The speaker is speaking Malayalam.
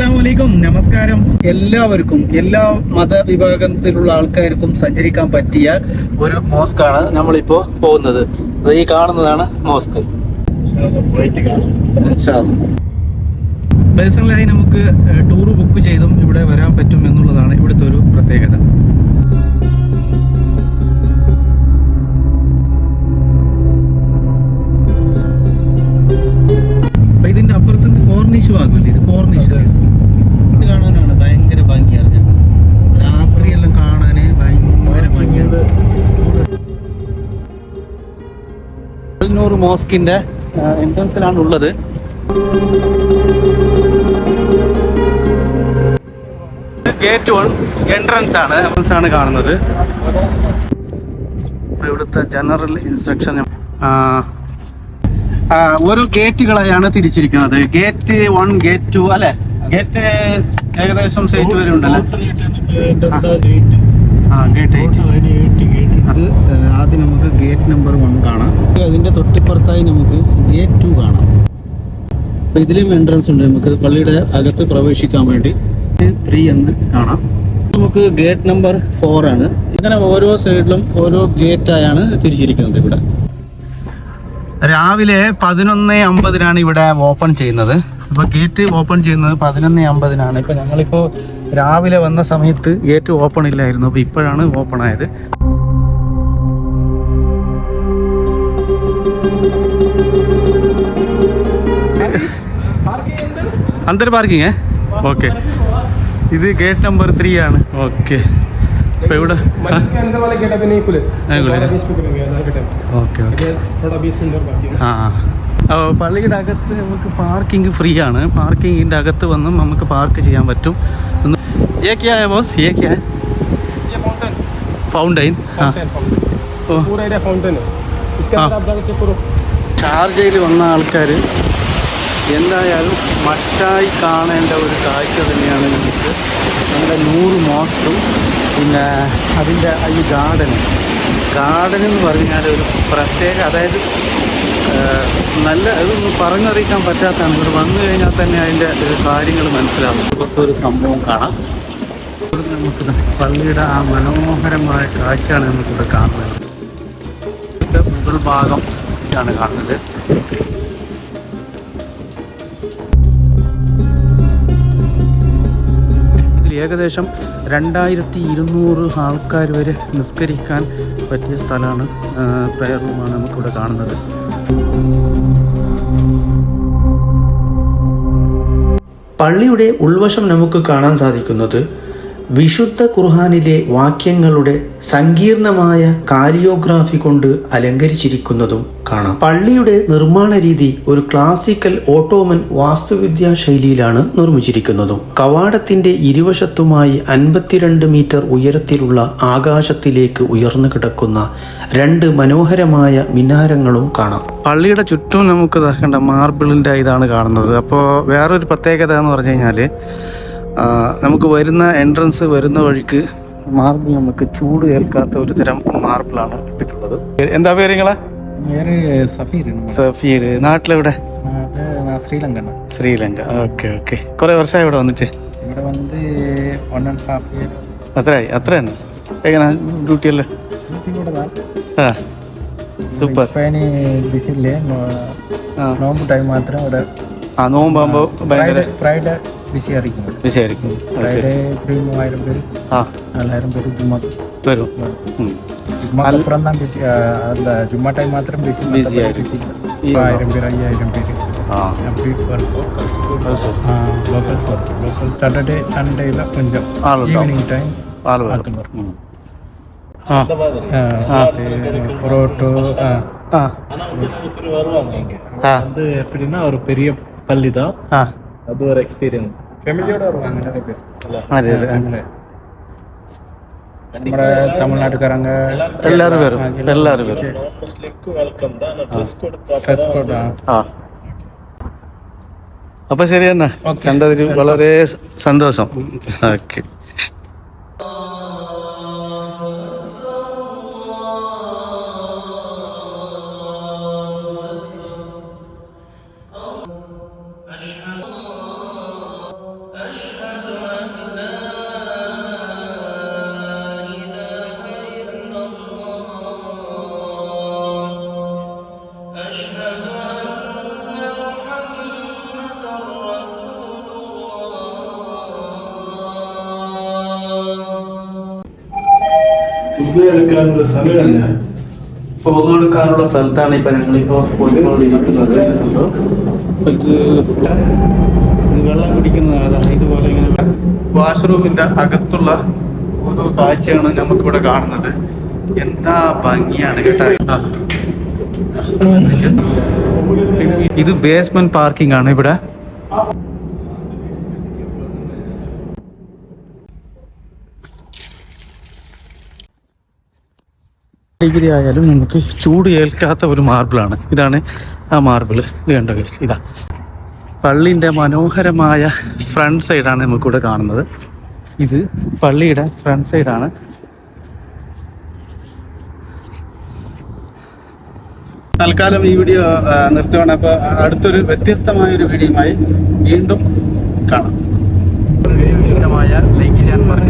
അസ്സലാമലൈക്കും, നമസ്കാരം. എല്ലാവർക്കും, എല്ലാ മതവിഭാഗത്തിലുള്ള ആൾക്കാർക്കും സഞ്ചരിക്കാൻ പറ്റിയ ഒരു മോസ്കാണ് നമ്മളിപ്പോ പോകുന്നത്. ഈ കാണുന്നതാണ് മോസ്ക്. പേഴ്സണലായി നമുക്ക് ടൂർ ബുക്ക് ചെയ്തും ഇവിടെ വരാൻ പറ്റും എന്നുള്ളതാണ് ഇവിടുത്തെ ഒരു പ്രത്യേകത. ഇതിന്റെ അപ്പുറത്ത് കോർണിഷ് ഭാഗമല്ലേ, ഇത് കോർണിഷ് കാണാനാണ് ഭയങ്കര ഭംഗി. അറിഞ്ഞ രാത്രിയെല്ലാം കാണാന് ഭയങ്കര ഭംഗിയാണ്. അൽനൂർ മോസ്കിന്റെ എൻട്രൻസിലാണ് ഉള്ളത്. ഗേറ്റ് 1 എൻട്രൻസ് ആണ് കാണുന്നത്. ഇവിടുത്തെ ജനറൽ ഇൻസ്ട്രക്ഷൻ ഓരോ ഗേറ്റുകളായാണ് തിരിച്ചിരിക്കുന്നത്. ഗേറ്റ് 1, ഗേറ്റ് 2 അല്ലെ. ഗേറ്റ് ഏകദേശം സൈറ്റ് വരെ ഉണ്ടല്ലോ. ഗേറ്റ് 8 അത് ആദ്യം നമുക്ക് ഗേറ്റ് നമ്പർ 1 കാണാം. അതിന്റെ തൊട്ടിപ്പുറത്തായി നമുക്ക് ഗേറ്റ് 2 കാണാം. അപ്പൊ ഇതിലും എൻട്രൻസ് ഉണ്ട്. നമുക്ക് പള്ളിയുടെ അകത്ത് പ്രവേശിക്കാൻ വേണ്ടി 3 എന്ന് കാണാം. നമുക്ക് ഗേറ്റ് നമ്പർ 4 ആണ്. ഇങ്ങനെ ഓരോ സൈഡിലും ഓരോ ഗേറ്റായാണ് തിരിച്ചിരിക്കുന്നത്. ഇവിടെ രാവിലെ 11:50 ഇവിടെ ഓപ്പൺ ചെയ്യുന്നത്. ഇപ്പോൾ ഗേറ്റ് ഓപ്പൺ ചെയ്യുന്നത് 11:50. ഇപ്പോൾ ഞങ്ങളിപ്പോൾ രാവിലെ വന്ന സമയത്ത് ഗേറ്റ് ഓപ്പൺ ഇല്ലായിരുന്നു. അപ്പോൾ ഇപ്പോഴാണ് ഓപ്പൺ ആയത്. അന്തർ പാർക്കിംഗ് ഓക്കെ. ഇത് ഗേറ്റ് നമ്പർ 3 ആണ്. ഓക്കെ. അപ്പോൾ ഇവിടെ പള്ളിയുടെ അകത്ത് നമുക്ക് പാർക്കിംഗ് ഫ്രീ ആണ്. പാർക്കിങ്ങിൻ്റെ അകത്ത് വന്നും നമുക്ക് പാർക്ക് ചെയ്യാൻ പറ്റും. ഫൗണ്ടൈൻ. ഷാർജയിൽ വന്ന ആൾക്കാർ എന്തായാലും മസ്റ്റായി കാണേണ്ട ഒരു കാഴ്ച തന്നെയാണ് നമുക്ക് നമ്മുടെ നൂർ മോസ്കും പിന്നെ അതിൻ്റെ ഈ ഗാർഡൻ എന്ന് പറഞ്ഞാൽ ഒരു പ്രത്യേക, അതായത് നല്ല ഇതൊന്നും പറഞ്ഞറിയിക്കാൻ പറ്റാത്തതാണ്. ഇവിടെ വന്നു കഴിഞ്ഞാൽ തന്നെ അതിൻ്റെ കാര്യങ്ങൾ മനസ്സിലാവും. ഇപ്പോഴത്തെ സംഭവം കാണാം. നമുക്ക് പള്ളിയുടെ ആ മനോഹരമായ കാഴ്ചയാണ് നമുക്കിവിടെ കാണുന്നത്. ഇതിൻ്റെ മുകൾ ഭാഗം ആണ് കാണുന്നത്. ഏകദേശം 2200 ആൾക്കാർ വരെ നിസ്കരിക്കാൻ പറ്റിയ സ്ഥലമാണ്. പ്രയർ റൂമാണ് നമുക്കിവിടെ കാണുന്നത്. പള്ളിയുടെ ഉൾവശം നമുക്ക് കാണാൻ സാധിക്കുന്നത് വിശുദ്ധ ഖുർആനിലെ വാക്യങ്ങളുടെ സങ്കീർണമായ കാരിയോഗ്രാഫി കൊണ്ട് അലങ്കരിച്ചിരിക്കുന്നതും കാണാം. പള്ളിയുടെ നിർമ്മാണ രീതി ഒരു ക്ലാസിക്കൽ ഓട്ടോമൻ വാസ്തുവിദ്യാ ശൈലിയിലാണ് നിർമ്മിച്ചിരിക്കുന്നതും. കവാടത്തിന്റെ ഇരുവശത്തുമായി 52 മീറ്റർ ഉയരത്തിലുള്ള ആകാശത്തിലേക്ക് ഉയർന്നു കിടക്കുന്ന 2 മനോഹരമായ മിനാരങ്ങളും കാണാം. പള്ളിയുടെ ചുറ്റും നമുക്ക് കണ്ട മാർബിളിന്റെ ഇതാണ് കാണുന്നത്. അപ്പോൾ വേറൊരു പ്രത്യേകത എന്ന് പറഞ്ഞു കഴിഞ്ഞാൽ നമുക്ക് വരുന്ന എൻട്രൻസ് വരുന്ന വഴിക്ക് മാർബിൾ നമുക്ക് ചൂട് ഏൽക്കാത്ത ഒരു തരം മാർബിളാണ് ഇട്ടിട്ടുള്ളത്. എന്താ പേര് നിങ്ങളെ? സഫീർ. നാട്ടിലെവിടെ? ശ്രീലങ്ക. ഓക്കെ. കുറെ വർഷമായി ഇവിടെ വന്നിട്ട്? ഇവിടെ വന്ന് 1.5 year. അത്രയായി? അത്ര തന്നെ. എങ്ങനെ ഡ്യൂട്ടിയല്ലേ? സൂപ്പർ. നോമ്പ് ടൈം മാത്രം ഇവിടെ. നോമ്പാകുമ്പോ ഫ്രൈഡേ ബിസിയായിരിക്കും. ഫ്രൈഡേ 3,000 പേര് 4,000 പേര് ജുമ്മ വരും. ജുമ്മ ബിസി. ജുമ്മ ടൈം മാത്രം ബിസി ആയിരിക്കും. 1000 പേര് 5000 പേര്. ലോക്കൽ സാറ്റർഡേ സൺഡേയിലെ കൊഞ്ചം ഈവനിങ് ടൈം പൊറോട്ടോ. அது எப்படின்னா ஒரு பெரிய பள்ளி தான். அது ஒரு எக்ஸ்பீரியன்ஸ். ஃபேமிலியோட வருவாங்க நிறைய பேர். നമ്മുടെ തമിഴ്നാട്ടുകാരങ്ക എല്ലാവരും വരും. അപ്പൊ ശരി തന്നെ. കണ്ടതിൽ വളരെ സന്തോഷം. ഓക്കെ. എടുക്കാനുള്ള സമയമല്ല. ഫോട്ടോ എടുക്കാനുള്ള സ്ഥലത്താണ് ഇപ്പൊ ഞങ്ങളിപ്പോ പോയിക്കൊണ്ടിരിക്കുന്നത്. ഇത് വെള്ളം കുടിക്കുന്നതാണ്. ഇതുപോലെ ഇങ്ങനെ വാഷ്റൂമിന്റെ അകത്തുള്ള ഓരോ കാഴ്ചയാണ് നമുക്കിവിടെ കാണുന്നത്. എന്താ ഭംഗിയാണ് കേട്ടോ. ഇത് ബേസ്മെന്റ് പാർക്കിംഗ് ആണ് ഇവിടെ. ഡിഗ്രി ആയാലും നമുക്ക് ചൂട് ഏൽക്കാത്ത ഒരു മാർബിളാണ്. ഇതാണ് ആ മാർബിൾ. ഇത് കണ്ടോ ഗൈസ്, ഇതാ പള്ളിൻ്റെ മനോഹരമായ ഫ്രണ്ട് സൈഡാണ് നമുക്കിവിടെ കാണുന്നത്. ഇത് പള്ളിയുടെ ഫ്രണ്ട് സൈഡാണ്. തൽക്കാലം ഈ വീഡിയോ നിർത്തുകയാണ്. അപ്പോൾ അടുത്തൊരു വ്യത്യസ്തമായ ഒരു വീഡിയോയുമായി വീണ്ടും കാണാം. വീഡിയോ ഇഷ്ടമായ ലൈക്ക് ചെയ്യാൻ മറക്കരുത്.